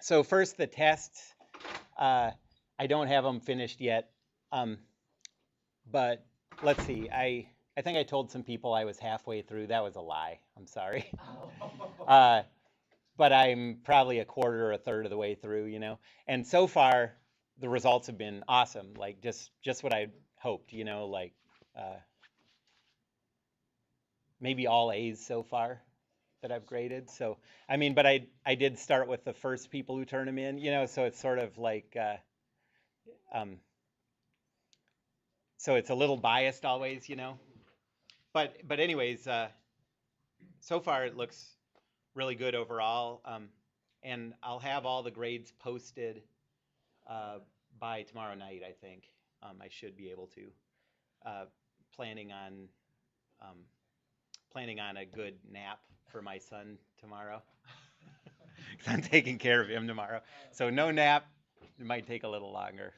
So first, the tests. I don't have them finished yet, um, but let's see. I think I told some people I was halfway through. That was a lie. I'm sorry. uh, but I'm probably a quarter or a third of the way through. And so far the results have been awesome. Like just what I hoped. Like uh, maybe all A's so far that I've graded. So I mean, but I did start with the first people who turn them in. So it's sort of like. Um, so it's a little biased always. But anyways, so far it looks really good overall. And I'll have all the grades posted uh, by tomorrow night. I think I should be able to. Uh, planning on um, planning on a good nap for my son tomorrow. 'Cause I'm taking care of him tomorrow. So no nap. It might take a little longer.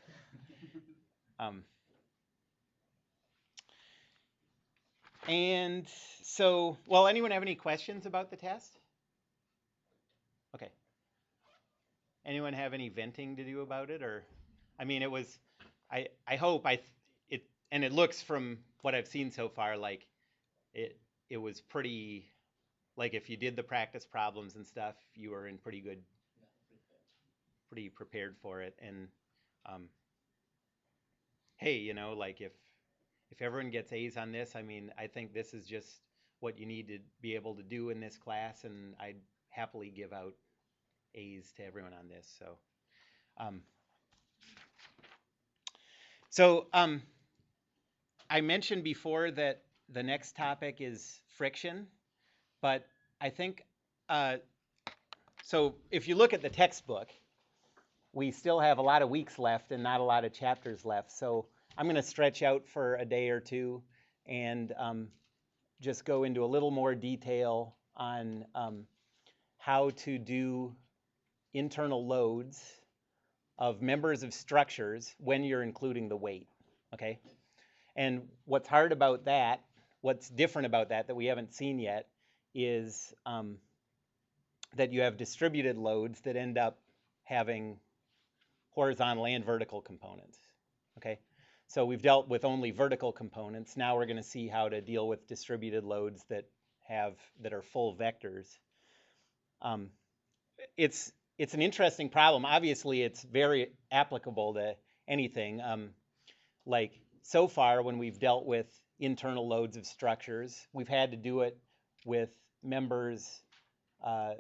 Um, and so, well, anyone have any questions about the test? Okay. Anyone have any venting to do about it, or, I mean, it was, I hope it, and it looks from what I've seen so far like it, it was pretty, like if you did the practice problems and stuff, you were in pretty prepared for it. And um, hey, like if everyone gets A's on this, I mean, I think this is just what you need to be able to do in this class, and I'd happily give out A's to everyone on this. Um, so I mentioned before that the next topic is friction, but I think uh, so. If you look at the textbook, we still have a lot of weeks left and not a lot of chapters left. So I'm going to stretch out for a day or two and just go into a little more detail on how to do internal loads of members of structures when you're including the weight. Okay. And what's hard about that, what's different about that we haven't seen yet, is that you have distributed loads that end up having horizontal and vertical components. Okay, so we've dealt with only vertical components. Now we're going to see how to deal with distributed loads that are full vectors. Um, it's an interesting problem. Obviously, it's very applicable to anything. Like so far, when we've dealt with internal loads of structures, we've had to do it with members uh,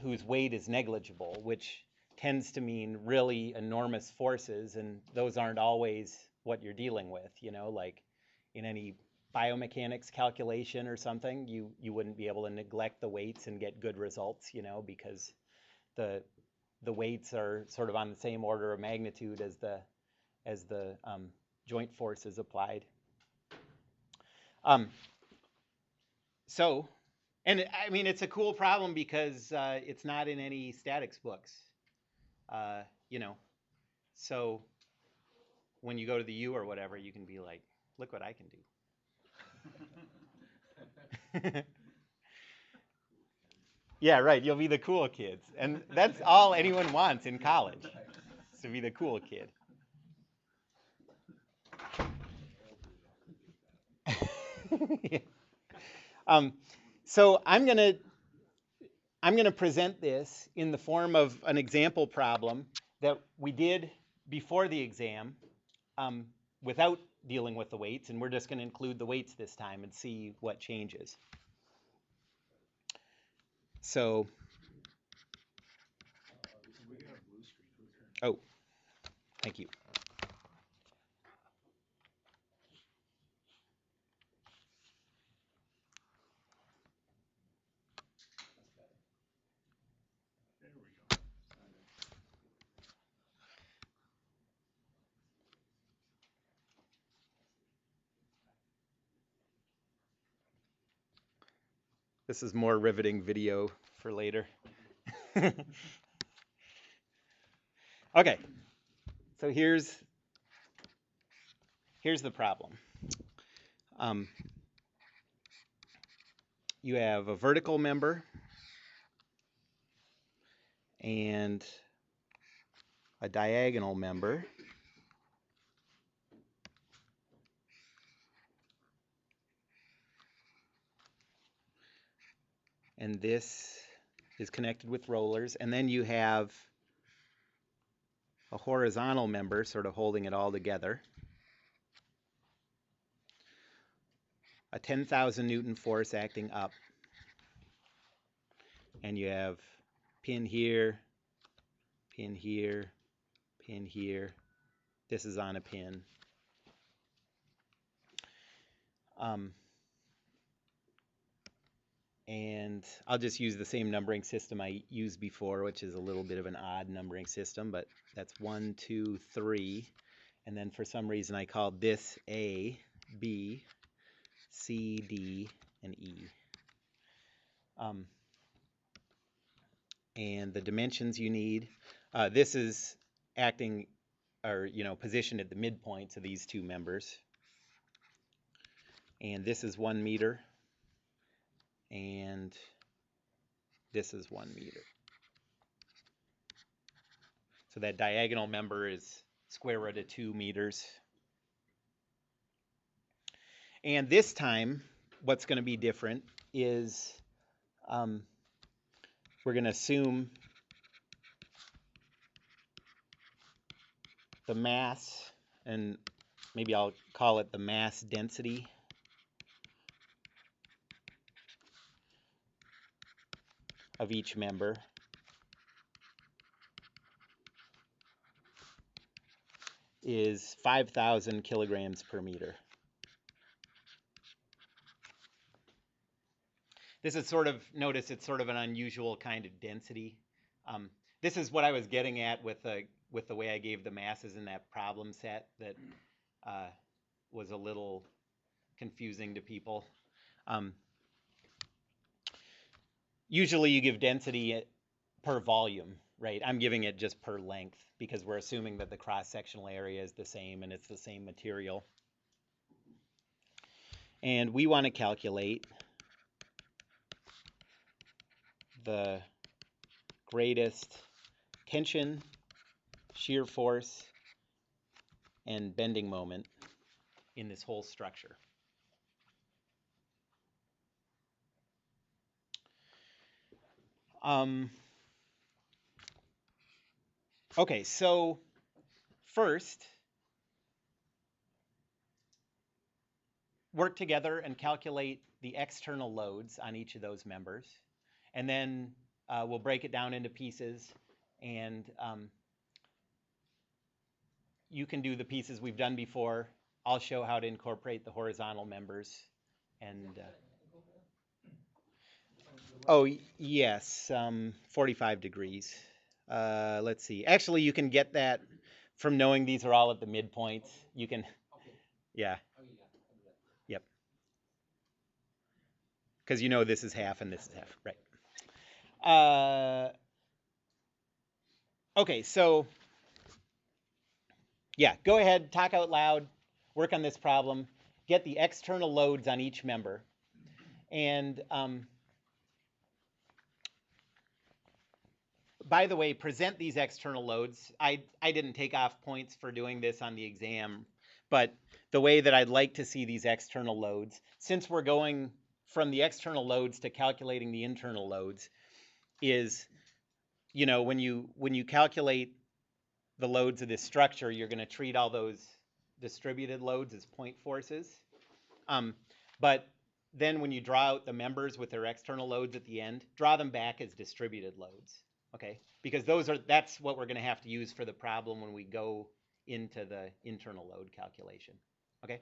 whose weight is negligible, which tends to mean really enormous forces, and those aren't always what you're dealing with. Like in any biomechanics calculation or something, you wouldn't be able to neglect the weights and get good results, because the the weights are sort of on the same order of magnitude as the joint forces applied. Um, so, and I mean, it's a cool problem because it's not in any statics books. Uh, you know, so when you go to the U or whatever, you can be like, look what I can do. Yeah, right. You'll be the cool kids. And that's all anyone wants in college, is to be the cool kid. Yeah. Um, so I'm gonna present this in the form of an example problem that we did before the exam um, without dealing with the weights, and we're just going to include the weights this time and see what changes. So, oh, thank you. This is more riveting video for later. Okay, so here's the problem. Um, you have a vertical member and a diagonal member. And this is connected with rollers. And then you have a horizontal member sort of holding it all together. A 10,000 Newton force acting up. And you have pin here, pin here, pin here. This is on a pin. And I'll just use the same numbering system I used before, which is a little bit of an odd numbering system, but that's 1, 2, 3. And then for some reason I called this A, B, C, D, and E. And the dimensions you need, this is acting, or positioned at the midpoints of these two members. And this is 1 meter. And this is 1 meter. So that diagonal member is square root of 2 meters. And this time, what's going to be different is we're going to assume the mass, and maybe I'll call it the mass density of each member. Is 5,000 kilograms per meter. This is sort of, notice it's sort of an unusual kind of density. This is what I was getting at with the way I gave the masses in that problem set that was a little confusing to people. Usually you give density per volume, right? I'm giving it just per length because we're assuming that the cross-sectional area is the same and it's the same material. And we want to calculate the greatest tension, shear force, and bending moment in this whole structure. Okay, so first, work together and calculate the external loads on each of those members. And then we'll break it down into pieces, and you can do the pieces we've done before. I'll show how to incorporate the horizontal members. And oh, yes, 45 degrees. Let's see. Actually, you can get that from knowing these are all at the midpoints. You can, yeah. Yep. Because you know this is half and this is half, right? Okay, so yeah, go ahead, talk out loud, work on this problem, get the external loads on each member, and by the way, present these external loads. I didn't take off points for doing this on the exam, but the way that I'd like to see these external loads, since we're going from the external loads to calculating the internal loads, is, when you calculate the loads of this structure, you're going to treat all those distributed loads as point forces. But then when you draw out the members with their external loads at the end, draw them back as distributed loads, okay? Because that's what we're going to have to use for the problem when we go into the internal load calculation, okay?